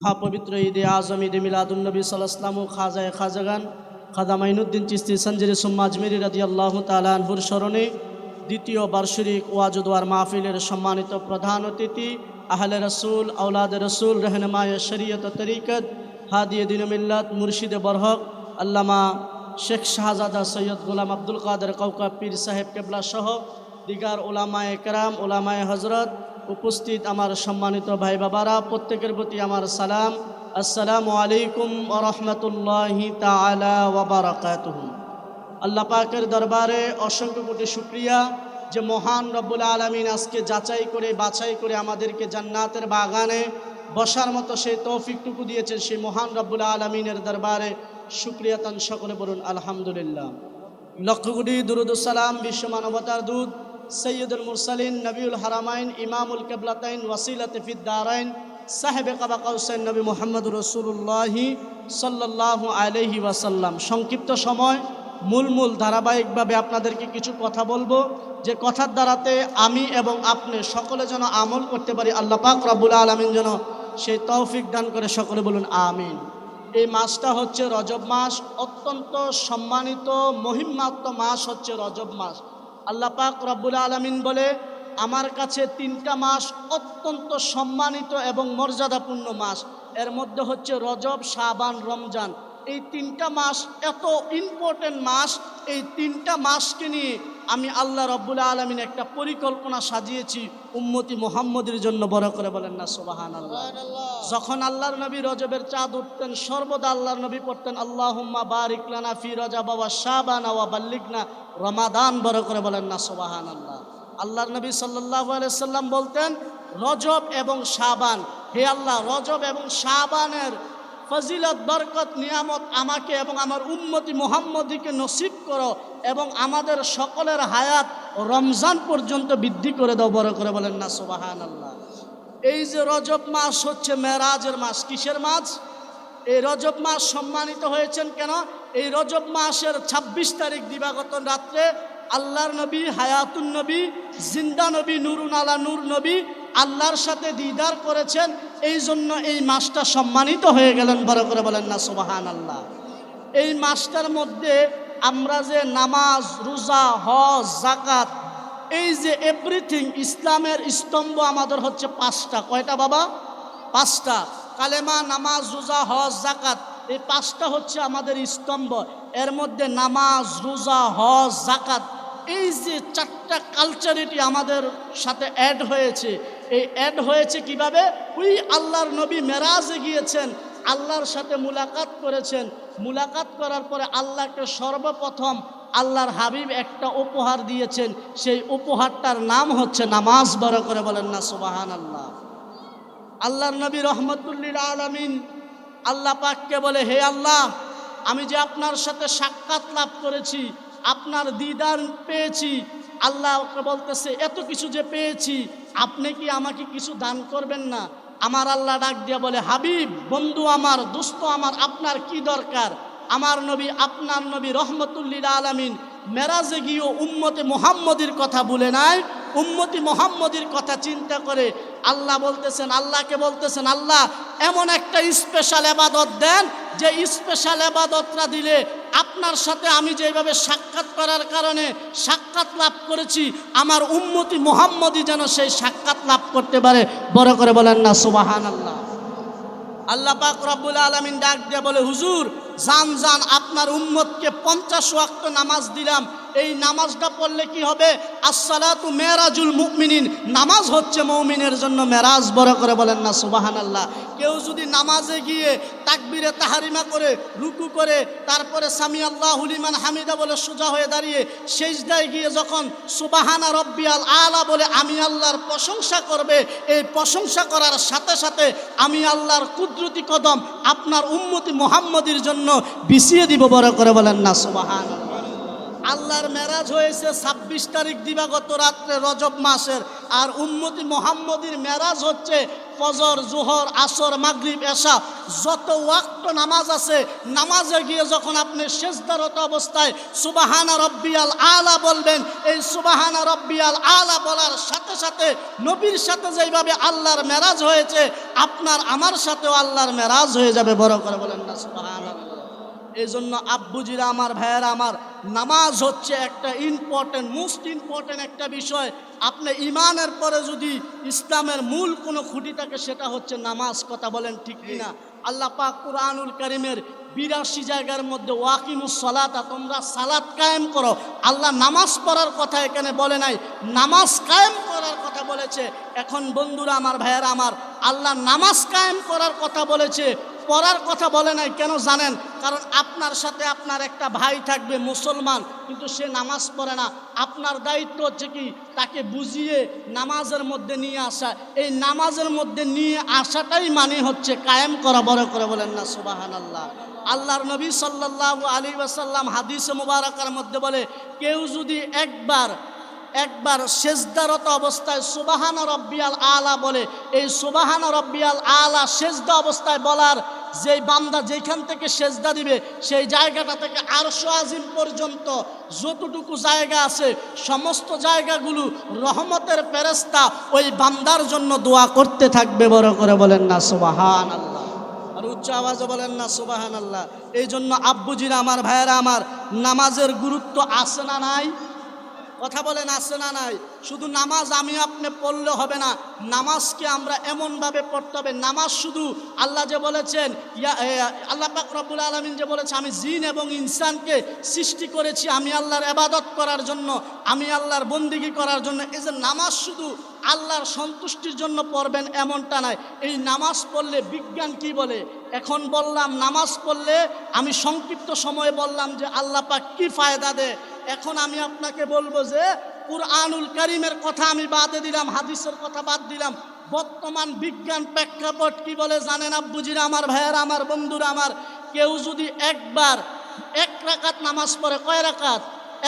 পবিত্র ঈদে আজম ঈদে মিলাদুন্নবী সাল্লাল্লাহু আলাইহি খাজায়ে খাজাগান খাজা মাইনুদ্দিন চিশতি সঞ্জরি সুম্মা আজমিরি রাদিয়াল্লাহু তাআলা আনহুর স্মরণে দ্বিতীয় বার্ষিক ওয়াজ ও দোয়ার মাহফিলের সম্মানিত প্রধান অতিথি আহলে রাসূল আওলাদ রাসূল रहनुमाए শরীয়ত ও তরিকত হাদিয়ে দ্বীন মিল্লাত মুর্শিদে বরহক আল্লামা শেখ শাহজাদা সৈয়দ গোলাম আব্দুল কাদের কওকাব পীর সাহেব কেবলা সহ দিগার উলামায়ে কেরাম উলামায়ে হযরত উপস্থিত আমার সম্মানিত ভাই বাবারা, প্রত্যেকের প্রতি আমার সালাম। আসসালামু আলাইকুম ওয়া রাহমাতুল্লাহি তাআলা ওয়া বারাকাতুহু। আল্লাহ পাকের দরবারে অসংখ্য কোটি শুকরিয়া যে মহান রব্বুল আলামিন আজকে যাচাই করে বাছাই করে আমাদেরকে জান্নাতের বাগানে বসার মতো সেই তৌফিকটুকু দিয়েছেন। সেই মহান রব্বুল আলামিনের দরবারে শুকরিয়া তান সকলে বলুন আলহামদুলিল্লাহ। লক্ষ কোটি দুরূদ ও সালাম বিশ্ব মানবতার দূত সৈয়দুল মুরসালিন নবীউল হারামাইন ইমামুল কিবলাতাইন ওয়াসিলাতে ফিদ দারাইন সাহেবে কাবা কাউসাইন নবী মুহাম্মদুর রাসূলুল্লাহ সাল্লাল্লাহু আলাইহি ওয়াসাল্লাম। সংক্ষিপ্ত সময় মূল ধারাবাহিকভাবে আপনাদেরকে কিছু কথা বলবো, যে কথার দ্বারাতে আমি এবং আপনি সকলে যেন আমল করতে পারি। আল্লাহ পাক রব্বুল আলামিন যেন সেই তৌফিক দান করে, সকলে বলুন আমিন। এই মাসটা হচ্ছে রজব মাস, অত্যন্ত সম্মানিত মহিমান্বিত মাস হচ্ছে রজব মাস। আল্লাহ পাক রব্বুল আলামিন বলে, আমার কাছে তিনটা মাস অত্যন্ত সম্মানিত এবং মর্যাদাপূর্ণ মাস। এর মধ্যে হচ্ছে রজব, শাবান, রমজান। এই তিনটা মাস এত ইম্পর্টেন্ট মাস। এই তিনটা মাসকে নিয়ে আমি আল্লাহ রব্বুল আলামিন একটা পরিকল্পনা সাজিয়েছি উম্মতি মুহাম্মদের জন্য। বড় করে বলেন না সুবহানাল্লাহ। যখন আল্লাহর নবী রজবের চাঁদ উঠতেন, সর্বদা আল্লাহর নবী পড়তেন আল্লাহুম্মা বারিক লানা ফি রজব ওয়া শাবান ওয়া বাল্লিগনা রমাদান। বড় করে বলেন না সুবহানাল্লাহ। আল্লাহর নবী সাল্লাল্লাহু আলাইহি সাল্লাম বলতেন রজব এবং শাবান, হে আল্লাহ রজব এবং শাবানের ফজিলত, বরকত, নিয়ামত আমাকে এবং আমার উম্মতি মুহাম্মদীকে নসিব করো এবং আমাদের সকলের হায়াত রমজান পর্যন্ত বৃদ্ধি করে দাও। বড় করে বলেন না সুবহানাল্লাহ। এই যে রজব মাস হচ্ছে মেরাজের মাস। কিসের মাস? এই রজব মাস সম্মানিত হয়েছেন কেন? এই রজব মাসের 26 তারিখ দিবাগত রাত্রে আল্লাহর নবী হায়াতুন নবী জিন্দা নবী নূরুন আলা নূর নবী আল্লাহর সাথে দিদার করেছেন। এই জন্য এই মাসটা সম্মানিত হয়ে গেলেন। বড় করে বলেন না সুবহানাল্লাহ। এই মাসটার মধ্যে আমরা যে নামাজ, রোজা, হজ, যাকাত, এই যে এভরিথিং, ইসলামের স্তম্ভ আমাদের হচ্ছে 5টা। কয়টা বাবা? 5টা। কালেমা, নামাজ, রোজা, হজ, যাকাত, এই 5টা হচ্ছে আমাদের স্তম্ভ। এর মধ্যে নামাজ, রোজা, হজ, যাকাত, এই যে 4টা কালচারিটি আমাদের সাথে অ্যাড হয়েছে। এই অ্যাড হয়েছে কিভাবে? ওই আল্লাহর নবী মেরাজে গিয়েছেন, আল্লাহর সাথে মুলাকাত করেছেন। মুলাকাত করার পরে আল্লাহকে সর্বপ্রথম আল্লাহর হাবিব একটা উপহার দিয়েছেন। সেই উপহারটার নাম হচ্ছে নামাজ। বড় করে বলেন না সুবহানাল্লাহ। আল্লাহর নবী রহমতুল্লিল আলামিন আল্লাহ পাককে বলে, হে আল্লাহ, আমি যে আপনার সাথে সাক্ষাৎ লাভ করেছি, আপনার দিদার পেয়েছি, আল্লাহকে বলতেছে এত কিছু যে পেয়েছি, আপনি কি আমাকে কিছু দান করবেন না? আমার আল্লাহ ডাক দিয়া বলে, হাবিব, বন্ধু আমার, দোস্ত আমার, আপনার কি দরকার? আমার নবী, আপনার নবী রহমতুল্লিল আলামিন মেরাজে গিয়েও উম্মতে মুহাম্মদীর কথা বলে নাই। উম্মতি মুহাম্মদীর কথা চিন্তা করে আল্লাহ বলতেছেন, আল্লাহকে বলতেছেন, আল্লাহ এমন একটা স্পেশাল ইবাদত দেন, যে স্পেশাল ইবাদতটা দিলে আপনার সাথে আমি যেভাবে সাক্ষাৎ করার কারণে সাক্ষাৎ লাভ করেছি, আমার উম্মতি মুহাম্মদী যেন সেই সাক্ষাৎ লাভ করতে পারে। বড় করে বলেন না সুবহানাল্লাহ। আল্লাহ পাক রব্বুল আলামিন ডাক দিয়ে বলে, হুজুর যান আপনার উম্মতকে 50 ওয়াক্ত নামাজ দিলাম। এই নামাজটা পড়লে কি হবে? আসসালাতু মেরাজুল মুমিনিন, নামাজ হচ্ছে মুমিনের জন্য মেরাজ। বড় করে বলেন না সুবহানাল্লাহ। কেউ যদি নামাজে গিয়ে তাকবীরে তাহরিমা করে, রুকু করে, তারপরে সামি আল্লাহু লিমান হামিদা বলে সোজা হয়ে দাঁড়িয়ে সিজদায় গিয়ে যখন সুবহানা রব্বিয়াল আলা বলে আমি আল্লাহর প্রশংসা করবে, এই প্রশংসা করার সাথে সাথে আমি আল্লাহর কুদরতি কদম আপনার উম্মতি মুহাম্মদীর জন্য বিছিয়ে দিব। বড় করে বলেন না সুবহানাল্লাহ। আল্লাহর মেরাজ হয়েছে 26 তারিখ দিবাগত রাত্রে রজব মাসের। আর উম্মতি মুহাম্মদীর মেরাজ হচ্ছে ফজর, জোহর, আসর, মাগরিব, এশা, যত ওয়াক্ত নামাজ আছে, নামাজে গিয়ে যখন আপনি সেজদারত অবস্থায় সুবহানা রব্বিয়াল আলা বলবেন, এই সুবহানা রব্বিয়াল আলা বলার সাথে সাথে নবীর সাথে যেইভাবে আল্লাহর মেরাজ হয়েছে, আপনার আমার সাথেও আল্লাহর মেরাজ হয়ে যাবে। বড় করে বলেন না সুবহানাল্লাহ। এই জন্য আব্বুজিরা আমার, ভাইয়েরা আমার, নামাজ হচ্ছে একটা ইম্পর্টেন্ট, মোস্ট ইম্পর্টেন্ট একটা বিষয়। আপনি ইমানের পরে যদি ইসলামের মূল কোনো খুঁটি থাকে সেটা হচ্ছে নামাজ। কথা বলেন ঠিক কিনা? আল্লাহ পাক কুরআনুল কারীমের 82 জায়গার মধ্যে ওয়াকিমুস সালাতা, তোমরা সালাত কায়েম করো। আল্লাহ নামাজ পড়ার কথা এখানে বলে নাই, নামাজ কায়েম করার কথা বলেছে। এখন বন্ধুরা আমার, ভাইয়েরা আমার, আল্লাহ নামাজ কায়েম করার কথা বলেছে, পড়ার কথা বলে নাই। কেন জানেন? কারণ আপনার সাথে আপনার একটা ভাই থাকবে মুসলমান, কিন্তু সে নামাজ পড়ে না। আপনার দায়িত্ব হচ্ছে কি, তাকে বুঝিয়ে নামাজের মধ্যে নিয়ে আসা। এই নামাজের মধ্যে নিয়ে আসাটাই মানে হচ্ছে কায়েম করা। বড় করে বলেন না সুবহানাল্লাহ। আল্লাহর নবী সাল্লাল্লাহু আলাইহি ওয়াসাল্লাম হাদিসে মুবারাকার মধ্যে বলে, কেউ যদি একবার সেজদারত অবস্থায় সুবহানা রব্বিয়াল আলা বলে, এই সুবহানা রব্বিয়াল আলা সেজদা অবস্থায় বলার যেই বান্দা যেখান থেকে সেজদা দিবে, সেই জায়গাটা থেকে আরশ আজিম পর্যন্ত যতটুকু জায়গা আছে, সমস্ত জায়গাগুলো রহমতের ফেরেশতা ওই বান্দার জন্য দোয়া করতে থাকবে। বড় করে বলেন না সুবহানাল্লাহ। আর উচ্চ আওয়াজে বলেন না সুবহানাল্লাহ। এই জন্য আব্বুজিরা আমার, ভাইয়েরা আমার, নামাজের গুরুত্ব আছে না নাই? কথা বলেন আছে না নাই? শুধু নামাজ আমি আপনি পড়লে হবে না, নামাজকে আমরা এমনভাবে পড়তে হবে। নামাজ শুধু আল্লাহ যে বলেছেন, আল্লাহ পাক রব্বুল আলামিন যে বলেছে, আমি জিন এবং ইনসানকে সৃষ্টি করেছি আমি আল্লাহর ইবাদত করার জন্য, আমি আল্লাহর বন্দেগী করার জন্য। এই যে নামাজ শুধু আল্লাহর সন্তুষ্টির জন্য পড়বেন এমনটা নয়। এই নামাজ পড়লে বিজ্ঞান কি বলে, এখন বললাম নামাজ পড়লে, আমি সংক্ষিপ্ত সময়ে বললাম যে আল্লাহ পাক কি ফায়দা দেয়। এখন আমি আপনাকে বলবো যে কুরআনুল কারীমের কথা আমি বাদে দিলাম, হাদিসের কথা বাদ দিলাম। বর্তমান বিজ্ঞান প্রেক্ষাপট কি বলে জানেন আব্বুজিরা আমার, ভাইয়েরা আমার, বন্ধুরা আমার? কেউ যদি একবার 1 রাকাত নামাজ পড়ে, কয় রাকাত?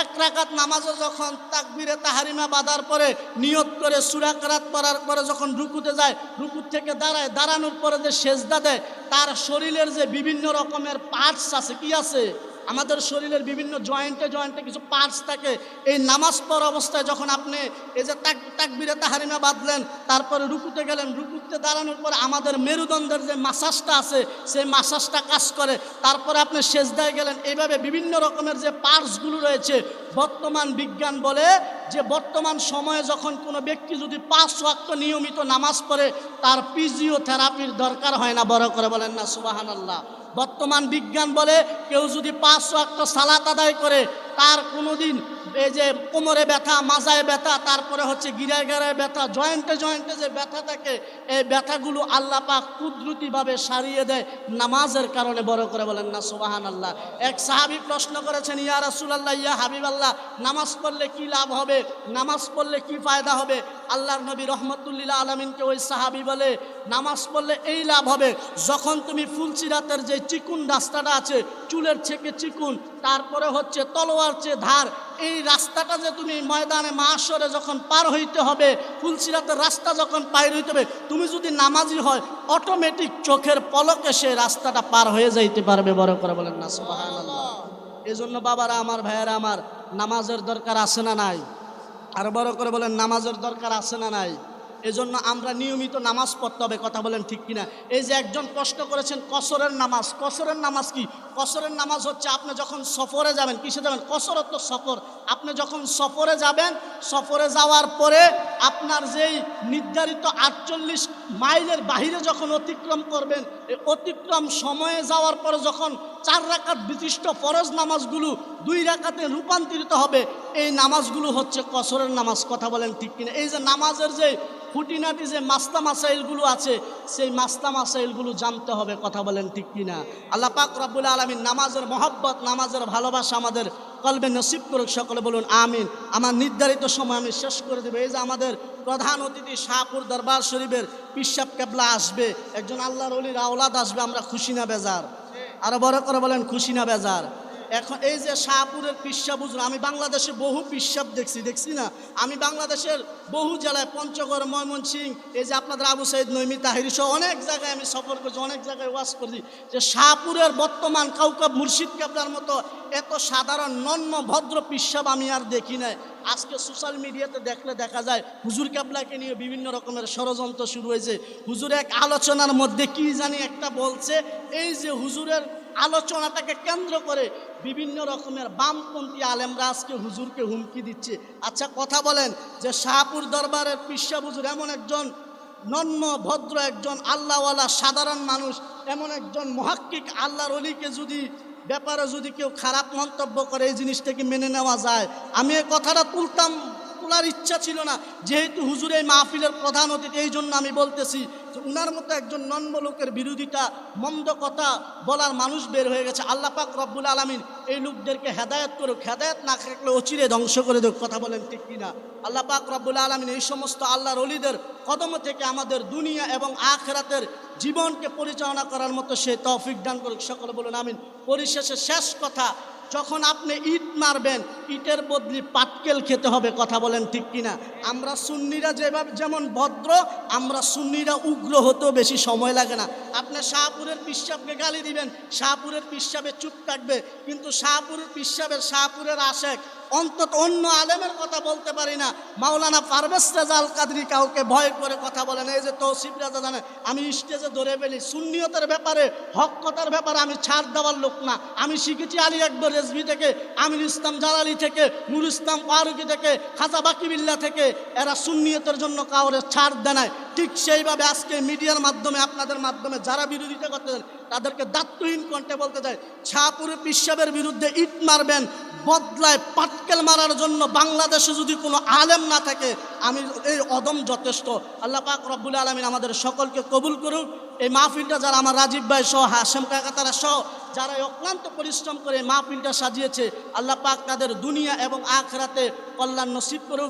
1 রাকাত নামাজে যখন তাকবীরে তাহরিমা বাঁধার পরে নিয়ত করে সূরা কিরাত পড়ার পরে যখন রুকুতে যায়, রুকু থেকে দাঁড়ায়, দাঁড়ানোর পরে যে সেজদা দেয়, তার শরীরের যে বিভিন্ন রকমের পার্টস আছে, কি আছে? আমাদের শরীরের বিভিন্ন জয়েন্টে কিছু পার্টস থাকে। এই নামাজ পড়া অবস্থায় যখন আপনি এই যে তাকবীরে তাহরিমা বাঁধলেন, তারপরে রুকুতে গেলেন, রুকুতে দাঁড়ানোর পরে আমাদের মেরুদণ্ডের যে মাসাজটা আছে, সেই মাসাজটা কাজ করে। তারপরে আপনি সেজদায় গেলেন। এইভাবে বিভিন্ন রকমের যে পার্টসগুলো রয়েছে, বর্তমান বিজ্ঞান বলে যে বর্তমান সময়ে যখন কোনো ব্যক্তি যদি 5 ওয়াক্ত নিয়মিত নামাজ পড়ে, তার ফিজিওথেরাপির দরকার হয় না। বড় করে বলেন না সুবহানাল্লাহ। বর্তমান বিজ্ঞান বলে কেউ যদি 5 ওয়াক্ত সালাত আদায় করে, তার কোনোদিন এই যে কোমরে ব্যথা, মাজায় ব্যথা, তারপরে হচ্ছে গিরায় গিরায় ব্যথা, জয়েন্টে যে ব্যথা থাকে, এই ব্যথাগুলো আল্লাহ পাক কুদরতিভাবে সারিয়ে দেয় নামাজের কারণে। বড় করে বলেন না সুবহানাল্লাহ। এক সাহাবী প্রশ্ন করেছেন, ইয়া রাসূলুল্লাহ, ইয়া হাবিবাল্লাহ, নামাজ পড়লে কি লাভ হবে, নামাজ পড়লে কি ফায়দা হবে? আল্লাহর নবী রহমতুল্লিল আলামিনকে ওই সাহাবী বলে, নামাজ পড়লে এই লাভ হবে, যখন তুমি ফুলসিরাতের যে চিকুন রাস্তাটা আছে, চুলের থেকে চিকুন, তারপরে হচ্ছে তলোয়ার চেয়ে ধার, এই রাস্তাটা যে তুমি ময়দানে মাহশরে যখন পার হইতে হবে, ফুলসিরাতের রাস্তা যখন পার হইতে হবে, তুমি যদি নামাজি হয়, অটোমেটিক চোখের পলকে সে রাস্তাটা পার হয়ে যাইতে পারবে। বড় করে বলেন না সুবহানাল্লাহ। এই জন্য বাবারা আমার, ভাইয়েরা আমার, নামাজের দরকার আছে না নাই? আর বড় করে বলেন, নামাজের দরকার আছে না নাই? এজন্য আমরা নিয়মিত নামাজ পড়তে হবে। কথা বলেন ঠিক কিনা? এই যে একজন প্রশ্ন করেছেন কসরের নামাজ, কসরের নামাজ কি? কসরের নামাজ হচ্ছে আপনি যখন সফরে যাবেন, কিসে যাবেন? কসরত তো সফর। আপনি যখন সফরে যাবেন, সফরে যাওয়ার পরে আপনার যেই নির্ধারিত 48 মাইলের বাহিরে যখন অতিক্রম করবেন, এই অতিক্রম সময়ে যাওয়ার পরে যখন 4 রাকাত বিশিষ্ট ফরজ নামাজগুলো 2 রাকাতে রূপান্তরিত হবে, এই নামাজগুলো হচ্ছে কসরের নামাজ। কথা বলেন ঠিক কিনা? এই যে নামাজের যে খুঁটিনাটি যে মাসলা মাসাইলগুলো আছে, সেই মাসলা মাসাইলগুলো জানতে হবে। কথা বলেন ঠিক কিনা? আল্লাহ পাক রব্বুল আলামিন নামাজের মহব্বত, নামাজের ভালোবাসা আমাদের কলবে নসিব করুক। সকলে বলুন আমিন। আমার নির্ধারিত সময় আমি শেষ করে দেবো। এই যে আমাদের প্রধান অতিথি শাহপুর দরবার শরীফের পিসাব কেবলা আসবে, একজন আল্লাহর ওলির আওলাদ আসবে, আমরা খুশি না বেজার? আরো বড় করে বলেন, খুশি না বেজার? এখন এই যে শাহপুরের পিসাব হুজুর, আমি বাংলাদেশে বহু পিসাব দেখছি না, আমি বাংলাদেশের বহু জেলায় পঞ্চগড়, ময়মনসিংহ, এই যে আপনাদের আবু সাইদ নইমি তাহিরি সহ অনেক জায়গায় আমি সফর করছি, অনেক জায়গায় ওয়াজ করছি, যে শাহপুরের বর্তমান কাউকাব মুর্শিদ কেবলার মতো এত সাধারণ নন্ম ভদ্র পিসাব আমি আর দেখি নাই। আজকে সোশ্যাল মিডিয়াতে দেখলে দেখা যায় হুজুর কেবলাকে নিয়ে বিভিন্ন রকমের ষড়যন্ত্র শুরু হয়েছে। হুজুর এক আলোচনার মধ্যে কি জানি একটা বলছে, এই যে হুজুরের আলোচনাটাকে কেন্দ্র করে বিভিন্ন রকমের বামপন্থী আলেমরা আজকে হুজুরকে হুমকি দিচ্ছে। আচ্ছা কথা বলেন, যে শাহপুর দরবারের পিসা হুজুর এমন একজন নন্ম ভদ্র একজন আল্লাহওয়ালা সাধারণ মানুষ, এমন একজন মুহাক্কিক আল্লাহর ওলিকে যদি ব্যাপারে যদি কেউ খারাপ মন্তব্য করে, এই জিনিসটাকে মেনে নেওয়া যায়? আমি এই কথাটা তোলার ইচ্ছা ছিল না, যেহেতু হুজুর এই মাহফিলের প্রধান অতিথি, এই জন্য আমি বলতেছি যে উনার মতো একজন নন্ম লোকের বিরোধিতা, মন্দ কথা বলার মানুষ বের হয়ে গেছে। আল্লাহ পাক রব্বুল আলামিন এই লোকদেরকে হেদায়েত করুক, হেদায়েত না থাকলে অচিরে ধ্বংস করে দেখ। কথা বলেন ঠিক কিনা? আল্লাহ পাক রব্বুল আলামিন এই সমস্ত আল্লাহর ওলিদের কদম থেকে আমাদের দুনিয়া এবং আখিরাতের জীবনকে পরিচালনা করার মতো সে তৌফিক দান করুক। সকলে বলুন আমিন। পরিশেষে শেষ কথা, যখন আপনি ইট মারবেন, ইটের বদলি পাটকেল খেতে হবে। কথা বলেন ঠিক কিনা? আমরা সুন্নিরা যেমন ভদ্র, আমরা সুন্নিরা উগ্র হতেও বেশি সময় লাগে না। আপনি শাহপুরের পিসাবকে গালি দিবেন, শাহপুরের পিসাবে চুপ থাকবে, কিন্তু শাহপুরের পিসাবের, শাহপুরের আশেক অন্তত অন্য আলেমের কথা বলতে পারি না। মাওলানা পারভেজ রেজা আল কাদরি কাউকে ভয় করে কথা বলেন। এই যে তৌসিফ রাজা জানে, আমি স্টেজে ধরে ফেলি, সুন্নিয়তের ব্যাপারে, হক কথার ব্যাপারে আমি ছাড় দেওয়ার লোক না। আমি শিখেছি আলী আকবর রেজভি থেকে, আমির ইসলাম জালালি থেকে, নুর ইসলাম ফারুকি থেকে, খাজা বাকিবিল্লা থেকে। এরা সুন্নিয়তের জন্য কাউরে ছাড় দেয় না। ঠিক সেইভাবে আজকে মিডিয়ার মাধ্যমে, আপনাদের মাধ্যমে যারা বিরোধিতা করতে চান তাদেরকে দায়িত্বহীন কণ্ঠে বলতে চাই, শাহপুরের পিসাবের বিরুদ্ধে ইট মারবেন, বদলায় পাটকেল মারার জন্য বাংলাদেশে যদি কোনো আলেম না থাকে, আমি এই অদম যথেষ্ট। আল্লাহ পাক রব্বুল আলামিন আমাদের সকলকে কবুল করুন। এই মাহফিলটা যারা আমার রাজীব ভাই সহ, হাশেম কাকাতারা সহ যারা অক্লান্ত পরিশ্রম করে এই মাহফিলটা সাজিয়েছে, আল্লাহ পাক তাদের দুনিয়া এবং আখিরাতে কল্যাণ নসিব করুন।